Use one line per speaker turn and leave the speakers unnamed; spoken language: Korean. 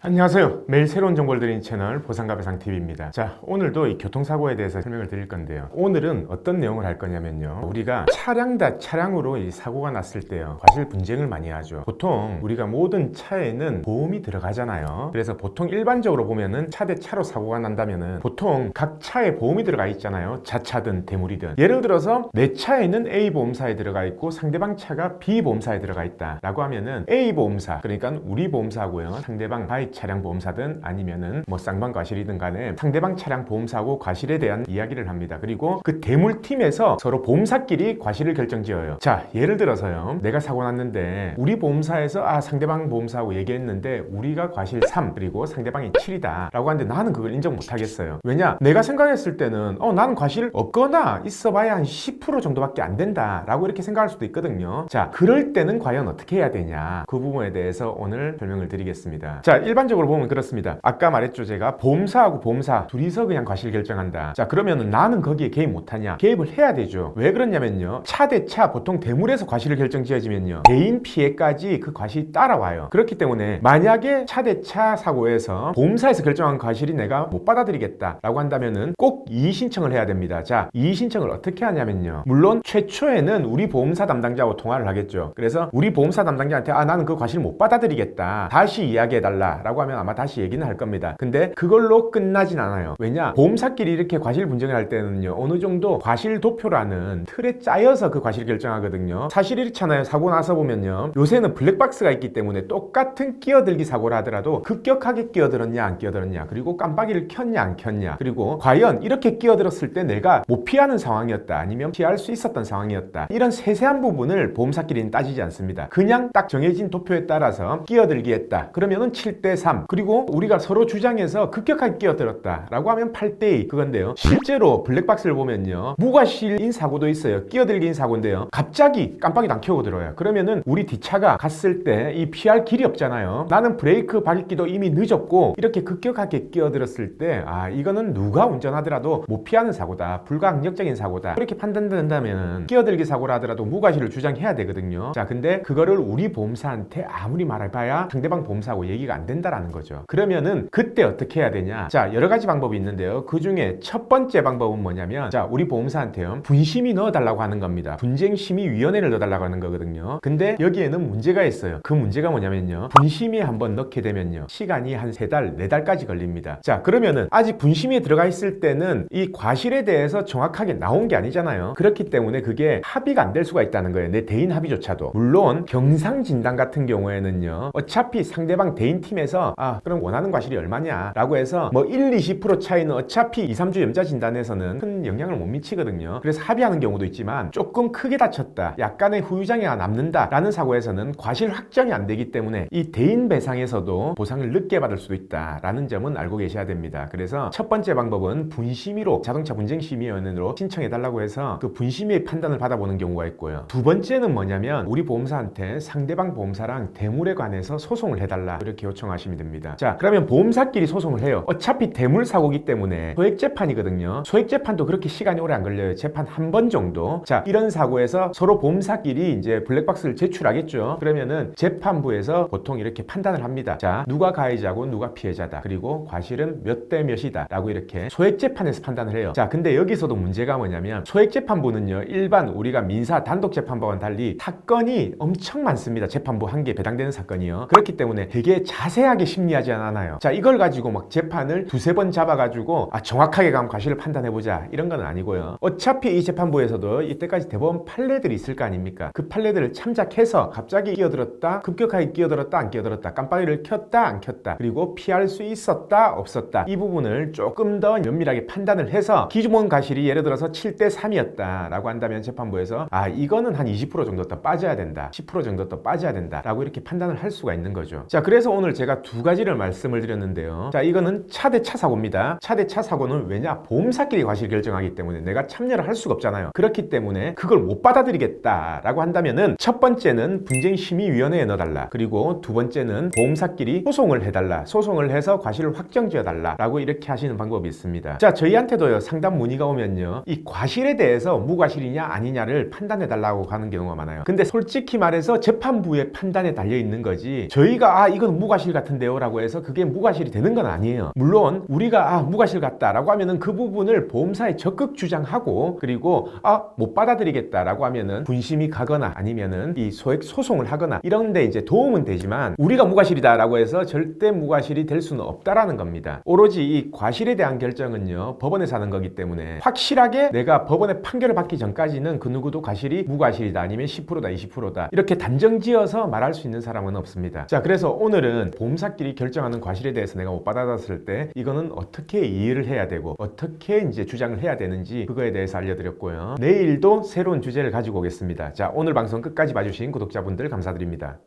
안녕하세요. 매일 새로운 정보를 드리는 채널 보상가배상TV입니다. 자, 오늘도 이 교통사고에 대해서 설명을 드릴 건데요. 오늘은 어떤 내용을 할 거냐면요. 우리가 차량 대 차량으로 이 사고가 났을 때요. 과실 분쟁을 많이 하죠. 보통 우리가 모든 차에는 보험이 들어가잖아요. 그래서 보통 일반적으로 보면은 차 대 차로 사고가 난다면은 보통 각 차에 보험이 들어가 있잖아요. 자차든 대물이든. 예를 들어서 내 차에는 A 보험사에 들어가 있고 상대방 차가 B 보험사에 들어가 있다 라고 하면은 A 보험사, 그러니까 우리 보험사고요. 상대방 바이 차량 보험사든 아니면은 뭐 쌍방 과실이든 간에 상대방 차량 보험사고 과실에 대한 이야기를 합니다. 그리고 그 대물팀에서 서로 보험사끼리 과실을 결정지어요. 자, 예를 들어서요. 내가 사고 났는데 우리 보험사에서 상대방 보험사하고 얘기했는데 우리가 과실 3 그리고 상대방이 7이다 라고 하는데 나는 그걸 인정 못 하겠어요. 왜냐? 내가 생각했을 때는 나는 과실 없거나 있어봐야 한 10% 정도밖에 안 된다 라고 이렇게 생각할 수도 있거든요. 자, 그럴 때는 과연 어떻게 해야 되냐, 그 부분에 대해서 오늘 설명을 드리겠습니다. 자, 일반적으로 보면 그렇습니다. 아까 말했죠. 제가 보험사하고 보험사 둘이서 그냥 과실 결정한다. 자, 그러면은 나는 거기에 개입 못하냐? 개입을 해야 되죠. 왜 그러냐면요. 차 대 차 보통 대물에서 과실을 결정지어지면요. 개인 피해까지 그 과실이 따라와요. 그렇기 때문에 만약에 차 대 차 사고에서 보험사에서 결정한 과실이 내가 못 받아들이겠다 라고 한다면은 꼭 이의 신청을 해야 됩니다. 자, 이의 신청을 어떻게 하냐면요. 물론 최초에는 우리 보험사 담당자하고 통화를 하겠죠. 그래서 우리 보험사 담당자한테 나는 그 과실 못 받아들이겠다. 다시 이야기해달라 라고 하면 아마 다시 얘기는 할 겁니다. 근데 그걸로 끝나진 않아요. 왜냐? 보험사끼리 이렇게 과실 분쟁을 할 때는요. 어느 정도 과실 도표라는 틀에 짜여서 그 과실을 결정하거든요. 사실 이렇잖아요. 사고 나서 보면요. 요새는 블랙박스가 있기 때문에 똑같은 끼어들기 사고를 하더라도 급격하게 끼어들었냐 안 끼어들었냐, 그리고 깜빡이를 켰냐 안 켰냐, 그리고 과연 이렇게 끼어들었을 때 내가 못 피하는 상황이었다 아니면 피할 수 있었던 상황이었다, 이런 세세한 부분을 보험사끼리는 따지지 않습니다. 그냥 딱 정해진 도표에 따라서 끼어들기 했다 그러면은 7대3, 그리고 우리가 서로 주장해서 급격하게 끼어들었다 라고 하면 8대2 그건데요. 실제로 블랙박스를 보면요. 무과실인 사고도 있어요. 끼어들기인 사고인데요. 갑자기 깜빡이도 안 켜고 들어요. 그러면은 우리 뒷차가 갔을 때 이 피할 길이 없잖아요. 나는 브레이크 밟기도 이미 늦었고 이렇게 급격하게 끼어들었을 때 이거는 누가 운전하더라도 못 피하는 사고다, 불가항력적인 사고다, 그렇게 판단된다면 끼어들기 사고라 하더라도 무과실을 주장해야 되거든요. 자, 근데 그거를 우리 보험사한테 아무리 말해봐야 상대방 보험사하고 얘기가 안 된다라는 거죠. 그러면은 그때 어떻게 해야 되냐? 자, 여러 가지 방법이 있는데요. 그 중에 첫 번째 방법은 뭐냐면, 자, 우리 보험사한테요. 분심이 넣어달라고 하는 겁니다. 분쟁심의위원회를 넣어달라고 하는 거거든요. 근데 여기에는 문제가 있어요. 그 문제가 뭐냐면요. 분심위에 한번 넣게 되면요. 시간이 한 3달, 4달까지 걸립니다. 자, 그러면은 아직 분심위에 들어가 있을 때는 이 과실에 대해서 정확하게 나온 게 아니잖아요. 그렇기 때문에 그게 합의가 안 될 수가 있다는 거예요. 내 대인 합의조차도. 물론 경상진단 같은 경우에는요. 어차피 상대방 대인 팀에서 그럼 원하는 과실이 얼마냐 라고 해서 뭐 1, 20% 차이는 어차피 2, 3주 염자 진단에서는 큰 영향을 못 미치거든요. 그래서 합의하는 경우도 있지만 조금 크게 다쳤다, 약간의 후유장애가 남는다 라는 사고에서는 과실 확정이 안 되기 때문에 이 대인 배상에서도 보상을 늦게 받을 수도 있다 라는 점은 알고 계셔야 됩니다. 그래서 첫 번째 방법은 분심위로, 자동차 분쟁심의위원회로 신청해 달라고 해서 그 분심위의 판단을 받아보는 경우가 있고요. 두 번째는 뭐냐면 우리 보험사한테 상대방 보험사랑 대물에 관해서 소송을 해달라 이렇게 요청하시면 됩니다. 자, 그러면 보험사끼리 소송을 해요. 어차피 대물 사고기 때문에 소액재판이거든요. 소액재판도 그렇게 시간이 오래 안 걸려요. 재판 한 번 정도. 자, 이런 사고에서 서로 보험사끼리 이제 블랙박스를 제출하겠죠. 그러면은 재판부에서 보통 이렇게 판단을 합니다. 자, 누가 가해자고 누가 피해자다, 그리고 과실은 몇 대 몇이다 라고 이렇게 소액재판에서 판단을 해요. 자, 근데 여기서도 문제가 뭐냐면 소액재판부는요. 일반 우리가 민사 단독재판부와는 달리 사건이 엄청 많습니다. 재판부 한 개 배당되는 사건이요. 그렇기 때문에 되게 자세하게 심리하지 않아요. 자, 이걸 가지고 막 재판을 두세 번 잡아가지고 정확하게 가면 과실을 판단해보자 이런 건 아니고요. 어차피 이 재판부에서도 이때까지 대법원 판례들이 있을 거 아닙니까? 그 판례들을 참작해서 갑자기 끼어들었다, 급격하게 끼어들었다 안 끼어들었다, 깜빡이를 켰다 안 켰다, 그리고 피할 수 있었다 없었다, 이 부분을 조금 더 면밀하게 판단을 해서 기존 과실이 예를 들어서 7대3이었다 라고 한다면 재판부에서 이거는 한 20% 정도 더 빠져야 된다, 10% 정도 더 빠져야 된다 라고 이렇게 판단을 할 수가 있는 거죠. 자, 그래서 오늘 제가 두 가지를 말씀을 드렸는데요. 자, 이거는 차 대 차 사고입니다. 차 대 차 사고는 왜냐? 보험사끼리 과실 결정하기 때문에 내가 참여를 할 수가 없잖아요. 그렇기 때문에 그걸 못 받아들이겠다 라고 한다면은 첫 번째는 분쟁심의위원회에 넣어달라, 그리고 두 번째는 보험사끼리 소송을 해달라, 소송을 해서 과실을 확정지어달라 라고 이렇게 하시는 방법이 있습니다. 자, 저희한테도요 상담 문의가 오면요 이 과실에 대해서 무과실이냐 아니냐를 판단해달라고 하는 경우가 많아요. 근데 솔직히 말해서 재판부의 판단에 달려있는 거지 저희가 이건 무과실 같은데 같은데요 라고 해서 그게 무과실이 되는 건 아니에요. 물론 우리가 무과실 같다라고 하면은 그 부분을 보험사에 적극 주장하고, 그리고 못 받아들이겠다라고 하면은 분심이 가거나 아니면은 이 소액 소송을 하거나 이런데 이제 도움은 되지만, 우리가 무과실이다라고 해서 절대 무과실이 될 수는 없다라는 겁니다. 오로지 이 과실에 대한 결정은요 법원에서 하는 거기 때문에, 확실하게 내가 법원의 판결을 받기 전까지는 그 누구도 과실이 무과실이다 아니면 10%다 20%다 이렇게 단정지어서 말할 수 있는 사람은 없습니다. 자, 그래서 오늘은 보험사끼리 결정하는 과실에 대해서 내가 못 받아들였을 때 이거는 어떻게 이해를 해야 되고 어떻게 이제 주장을 해야 되는지, 그거에 대해서 알려드렸고요. 내일도 새로운 주제를 가지고 오겠습니다. 자, 오늘 방송 끝까지 봐주신 구독자분들 감사드립니다.